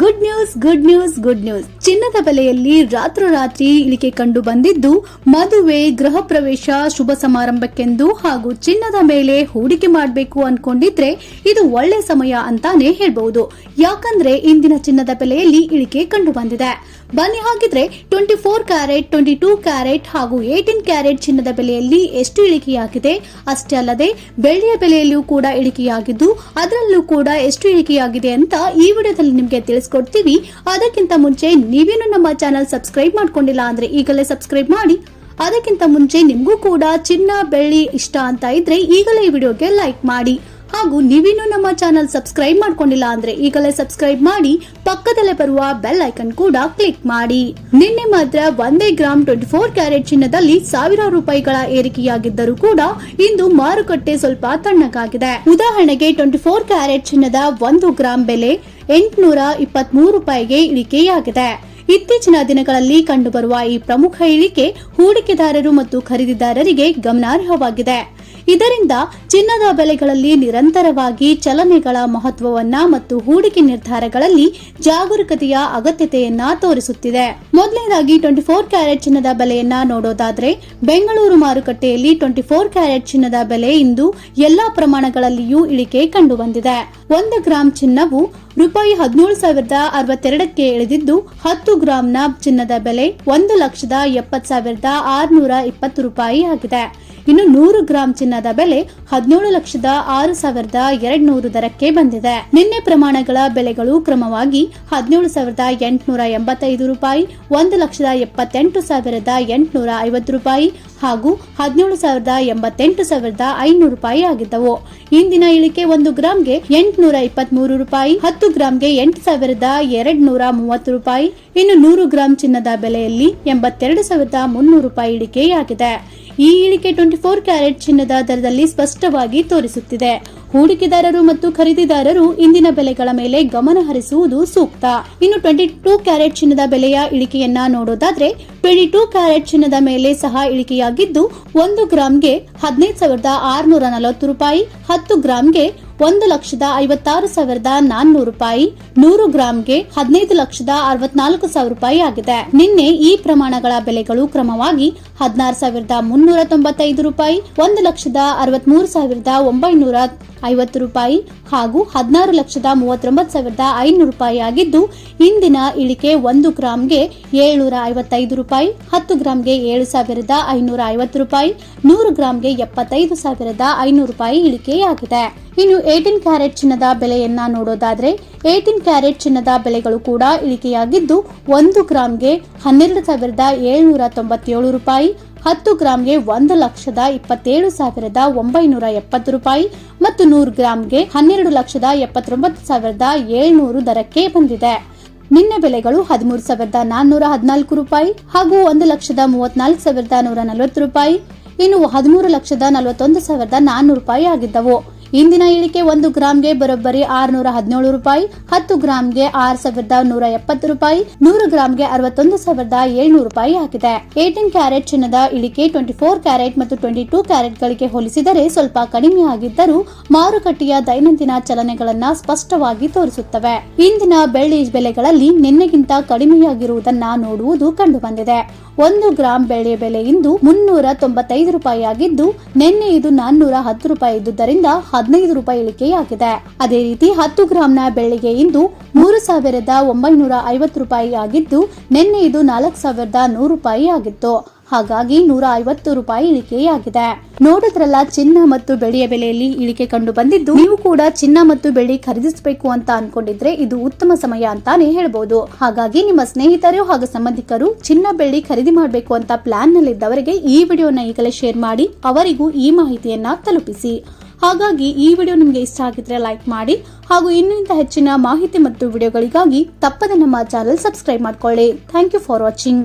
Good news ಚಿನ್ನದ ಬೆಲೆಯಲ್ಲಿ ರಾತ್ರೋರಾತ್ರಿ ಇಳಿಕೆ ಕಂಡು ಬಂದಿದ್ದು ಮದುವೆ, ಗೃಹ ಪ್ರವೇಶ, ಶುಭ ಸಮಾರಂಭಕ್ಕೆಂದು ಹಾಗೂ ಚಿನ್ನದ ಮೇಲೆ ಹೂಡಿಕೆ ಮಾಡಬೇಕು ಅನ್ಕೊಂಡಿದ್ರೆ ಇದು ಒಳ್ಳೆ ಸಮಯ ಅಂತಾನೆ ಹೇಳ್ಬಹುದು. ಯಾಕಂದ್ರೆ ಇಂದಿನ ಚಿನ್ನದ ಬೆಲೆಯಲ್ಲಿ ಇಳಿಕೆ ಕಂಡು ಬಂದಿದೆ. ಬನ್ನಿ ಹಾಗಿದ್ರೆ 24 ಕ್ಯಾರೆಟ್, 22 ಕ್ಯಾರೆಟ್ ಹಾಗೂ 18 ಕ್ಯಾರೆಟ್ ಚಿನ್ನದ ಬೆಲೆಯಲ್ಲಿ ಎಷ್ಟು ಇಳಿಕೆಯಾಗಿದೆ, ಅಷ್ಟೇ ಅಲ್ಲದೆ ಬೆಳ್ಳಿಯ ಬೆಲೆಯಲ್ಲಿಯೂ ಕೂಡ ಇಳಿಕೆಯಾಗಿದ್ದು ಅದರಲ್ಲೂ ಕೂಡ ಎಷ್ಟು ಇಳಿಕೆಯಾಗಿದೆ ಅಂತ ಈ ವಿಡಿಯೋದಲ್ಲಿ ನಿಮಗೆ ತಿಳಿಸ್ಕೊಡ್ತೀವಿ. ಅದಕ್ಕಿಂತ ಮುಂಚೆ ನೀವೇನು ನಮ್ಮ ಚಾನೆಲ್ ಸಬ್ಸ್ಕ್ರೈಬ್ ಮಾಡ್ಕೊಂಡಿಲ್ಲ ಅಂದ್ರೆ ಈಗಲೇ ಸಬ್ಸ್ಕ್ರೈಬ್ ಮಾಡಿ. ಅದಕ್ಕಿಂತ ಮುಂಚೆ ನಿಮಗೂ ಕೂಡ ಚಿನ್ನ ಬೆಳ್ಳಿ ಇಷ್ಟ ಅಂತ ಇದ್ರೆ ಈಗಲೇ ಈ ವಿಡಿಯೋಗೆ ಲೈಕ್ ಮಾಡಿ. ಹಾಗೂ ನೀವೇನು ನಮ್ಮ ಚಾನೆಲ್ ಸಬ್ಸ್ಕ್ರೈಬ್ ಮಾಡ್ಕೊಂಡಿಲ್ಲ ಅಂದ್ರೆ ಈಗಲೇ ಸಬ್ಸ್ಕ್ರೈಬ್ ಮಾಡಿ, ಪಕ್ಕದಲ್ಲೇ ಬರುವ ಬೆಲ್ ಐಕನ್ ಕೂಡ ಕ್ಲಿಕ್ ಮಾಡಿ. ನಿನ್ನೆ ಮಾತ್ರ 1 ಗ್ರಾಮ್ 24 ಕ್ಯಾರೆಟ್ ಚಿನ್ನದಲ್ಲಿ ಸಾವಿರಾರು ರೂಪಾಯಿಗಳ ಏರಿಕೆಯಾಗಿದ್ದರೂ ಕೂಡ ಇಂದು ಮಾರುಕಟ್ಟೆ ಸ್ವಲ್ಪ ತಣ್ಣಗಾಗಿದೆ. ಉದಾಹರಣೆಗೆ 24 ಕ್ಯಾರೆಟ್ ಚಿನ್ನದ 1 ಗ್ರಾಮ್ ಬೆಲೆ 823 ರೂಪಾಯಿಗೆ ಇಳಿಕೆಯಾಗಿದೆ. ಇತ್ತೀಚಿನ ದಿನಗಳಲ್ಲಿ ಕಂಡುಬರುವ ಈ ಪ್ರಮುಖ ಇಳಿಕೆ ಹೂಡಿಕೆದಾರರು ಮತ್ತು ಖರೀದಿದಾರರಿಗೆ ಗಮನಾರ್ಹವಾಗಿದೆ. ಇದರಿಂದ ಚಿನ್ನದ ಬೆಲೆಗಳಲ್ಲಿ ನಿರಂತರವಾಗಿ ಚಲನೆಗಳ ಮಹತ್ವವನ್ನ ಮತ್ತು ಹೂಡಿಕೆ ನಿರ್ಧಾರಗಳಲ್ಲಿ ಜಾಗರೂಕತೆಯ ಅಗತ್ಯತೆಯನ್ನ ತೋರಿಸುತ್ತಿದೆ. ಮೊದಲನೇದಾಗಿ 24 ಕ್ಯಾರೆಟ್ ಚಿನ್ನದ ಬೆಲೆಯನ್ನ ನೋಡೋದಾದ್ರೆ, ಬೆಂಗಳೂರು ಮಾರುಕಟ್ಟೆಯಲ್ಲಿ 24 ಕ್ಯಾರೆಟ್ ಚಿನ್ನದ ಬೆಲೆ ಇಂದು ಎಲ್ಲಾ ಪ್ರಮಾಣಗಳಲ್ಲಿಯೂ ಇಳಿಕೆ ಕಂಡು ಬಂದಿದೆ. 1 ಗ್ರಾಮ್ ಚಿನ್ನವು ರೂಪಾಯಿ 17,062ಕ್ಕೆ ಇಳಿದಿದ್ದು 10 ಗ್ರಾಂನ ಚಿನ್ನದ ಬೆಲೆ 1,70,70,620 ರೂಪಾಯಿ ಆಗಿದೆ. ಇನ್ನು 100 ಗ್ರಾಂ ಚಿನ್ನದ ಬೆಲೆ 17,06,200 ದರಕ್ಕೆ ಬಂದಿದೆ. ನಿನ್ನೆ ಪ್ರಮಾಣಗಳ ಬೆಲೆಗಳು ಕ್ರಮವಾಗಿ 17,885 ರೂಪಾಯಿ, 1,78,850 ರೂಪಾಯಿ ಹಾಗೂ 17,88,500 ರೂಪಾಯಿ ಆಗಿದ್ದವು. ಇಂದಿನ ಇಳಿಕೆ 1 ಗ್ರಾಂಗೆ 823 ರೂಪಾಯಿ, 10 ಗ್ರಾಂಗೆ 8,230 ರೂಪಾಯಿ. ಇನ್ನು 100 ಗ್ರಾಂ ಚಿನ್ನದ ಬೆಲೆಯಲ್ಲಿ 82,300 ರೂಪಾಯಿ ಇಳಿಕೆಯಾಗಿದೆ. ಈ ಇಳಿಕೆ 24 ಕ್ಯಾರೆಟ್ ಚಿನ್ನದ ದರದಲ್ಲಿ ಸ್ಪಷ್ಟವಾಗಿ ತೋರಿಸುತ್ತಿದೆ. ಹೂಡಿಕೆದಾರರು ಮತ್ತು ಖರೀದಿದಾರರು ಇಂದಿನ ಬೆಲೆಗಳ ಮೇಲೆ ಗಮನ ಹರಿಸುವುದು ಸೂಕ್ತ. ಇನ್ನು 22 ಕ್ಯಾರೆಟ್ ಚಿನ್ನದ ಬೆಲೆಯ ಇಳಿಕೆಯನ್ನ ನೋಡೋದಾದ್ರೆ, 22 ಕ್ಯಾರೆಟ್ ಚಿನ್ನದ ಮೇಲೆ ಸಹ ಇಳಿಕೆಯಾಗಿದ್ದು 1 ಗ್ರಾಂಗೆ 15,640 ರೂಪಾಯಿ, 10 ಗ್ರಾಂಗೆ 1,56,400 ರೂಪಾಯಿ, 100 ಗ್ರಾಂಗೆ 15,64,000 ರೂಪಾಯಿ ಆಗಿದೆ. ನಿನ್ನೆ ಈ ಪ್ರಮಾಣಗಳ ಬೆಲೆಗಳು ಕ್ರಮವಾಗಿ 16,395 ರೂಪಾಯಿ, 1,63,950 ರೂಪಾಯಿ ಹಾಗೂ 16,39,500 ರೂಪಾಯಿ ಆಗಿದ್ದು, ಇಂದಿನ ಇಳಿಕೆ 1 ಗ್ರಾಂಗೆ 755 ರೂಪಾಯಿ, 10 ಗ್ರಾಂಗೆ 7,550 ರೂಪಾಯಿ, 100 ಗ್ರಾಂಗೆ 75,500 ರೂಪಾಯಿ ಇಳಿಕೆಯಾಗಿದೆ. ಇನ್ನು 18 ಕ್ಯಾರೆಟ್ ಚಿನ್ನದ ಬೆಲೆಯನ್ನ ನೋಡೋದಾದ್ರೆ, 18 ಕ್ಯಾರೆಟ್ ಚಿನ್ನದ ಬೆಲೆಗಳು ಕೂಡ ಇಳಿಕೆಯಾಗಿದ್ದು 1 ಗ್ರಾಂಗೆ 12,797 ರೂಪಾಯಿ, 10 ಗ್ರಾಂಗೆ 1,27,970 ರೂಪಾಯಿ ಮತ್ತು 100 ಗ್ರಾಂಗೆ 12,79,700 ದರಕ್ಕೆ ಬಂದಿದೆ. ನಿನ್ನೆ ಬೆಲೆಗಳು 13,414 ರೂಪಾಯಿ ಹಾಗೂ 1,34,140 ರೂಪಾಯಿ, ಇನ್ನು 13,41,400 ರೂಪಾಯಿ ಆಗಿದ್ದವು. ಇಂದಿನ ಇಳಿಕೆ 1 ಗ್ರಾಂಗೆ ಬರೋಬ್ಬರಿ 617 ರೂಪಾಯಿ, 10 ಗ್ರಾಂಗೆ 6,170 ರೂಪಾಯಿ, 100 ಗ್ರಾಂಗೆ 61,700 ರೂಪಾಯಿ ಆಗಿದೆ. 18 ಕ್ಯಾರೆಟ್ ಚಿನ್ನದ ಇಳಿಕೆ 24 ಕ್ಯಾರೆಟ್ ಮತ್ತು 22 ಕ್ಯಾರೆಟ್ಗಳಿಗೆ ಹೋಲಿಸಿದರೆ ಸ್ವಲ್ಪ ಕಡಿಮೆ ಆಗಿದ್ದರೂ ಮಾರುಕಟ್ಟೆಯ ದೈನಂದಿನ ಚಲನೆಗಳನ್ನ ಸ್ಪಷ್ಟವಾಗಿ ತೋರಿಸುತ್ತವೆ. ಇಂದಿನ ಬೆಳ್ಳಿ ಬೆಲೆಗಳಲ್ಲಿ ನಿನ್ನೆಗಿಂತ ಕಡಿಮೆಯಾಗಿರುವುದನ್ನ ನೋಡುವುದು ಕಂಡುಬಂದಿದೆ. 1 ಗ್ರಾಂ ಬೆಳ್ಳಿಯ ಬೆಲೆ ಇಂದು 395 ರೂಪಾಯಿ ಆಗಿದ್ದು, ನಿನ್ನೆ ಇದು 410 ರೂಪಾಯಿ ಇದ್ದುದರಿಂದ 15 ರೂಪಾಯಿ ಇಳಿಕೆಯಾಗಿದೆ. ಅದೇ ರೀತಿ 10 ಗ್ರಾಂನ ಬೆಳ್ಳಿಗೆ ಇಂದು 3,950 ರೂಪಾಯಿ ಆಗಿದ್ದು, ನಿನ್ನೆ ಇದು 4,100 ರೂಪಾಯಿ ಆಗಿತ್ತು. ಹಾಗಾಗಿ 150 ರೂಪಾಯಿ ಇಳಿಕೆಯಾಗಿದೆ. ನೋಡಿದ್ರಲ್ಲ, ಚಿನ್ನ ಮತ್ತು ಬೆಳ್ಳಿಯ ಬೆಲೆಯಲ್ಲಿ ಇಳಿಕೆ ಕಂಡು ಬಂದಿದ್ದು, ನೀವು ಕೂಡ ಚಿನ್ನ ಮತ್ತು ಬೆಳ್ಳಿ ಖರೀದಿಸಬೇಕು ಅಂತ ಅನ್ಕೊಂಡಿದ್ರೆ ಇದು ಉತ್ತಮ ಸಮಯ ಅಂತಾನೆ ಹೇಳ್ಬಹುದು. ಹಾಗಾಗಿ ನಿಮ್ಮ ಸ್ನೇಹಿತರು ಹಾಗೂ ಸಂಬಂಧಿಕರು ಚಿನ್ನ ಬೆಳ್ಳಿ ಖರೀದಿ ಮಾಡಬೇಕು ಅಂತ ಪ್ಲಾನ್ ನಲ್ಲಿದ್ದವರಿಗೆ ಈ ವಿಡಿಯೋನ ಈಗಲೇ ಶೇರ್ ಮಾಡಿ ಅವರಿಗೂ ಈ ಮಾಹಿತಿಯನ್ನ ತಲುಪಿಸಿ. ಹಾಗಾಗಿ ಈ ವಿಡಿಯೋ ನಿಮಗೆ ಇಷ್ಟ ಆಗಿದ್ರೆ ಲೈಕ್ ಮಾಡಿ ಹಾಗೂ ಇನ್ನೂ ಹೆಚ್ಚಿನ ಮಾಹಿತಿ ಮತ್ತು ವಿಡಿಯೋಗಳಿಗಾಗಿ ತಪ್ಪದೆ ನಮ್ಮ ಚಾನೆಲ್ ಸಬ್ಸ್ಕ್ರೈಬ್ ಮಾಡ್ಕೊಳ್ಳಿ. Thank you for watching.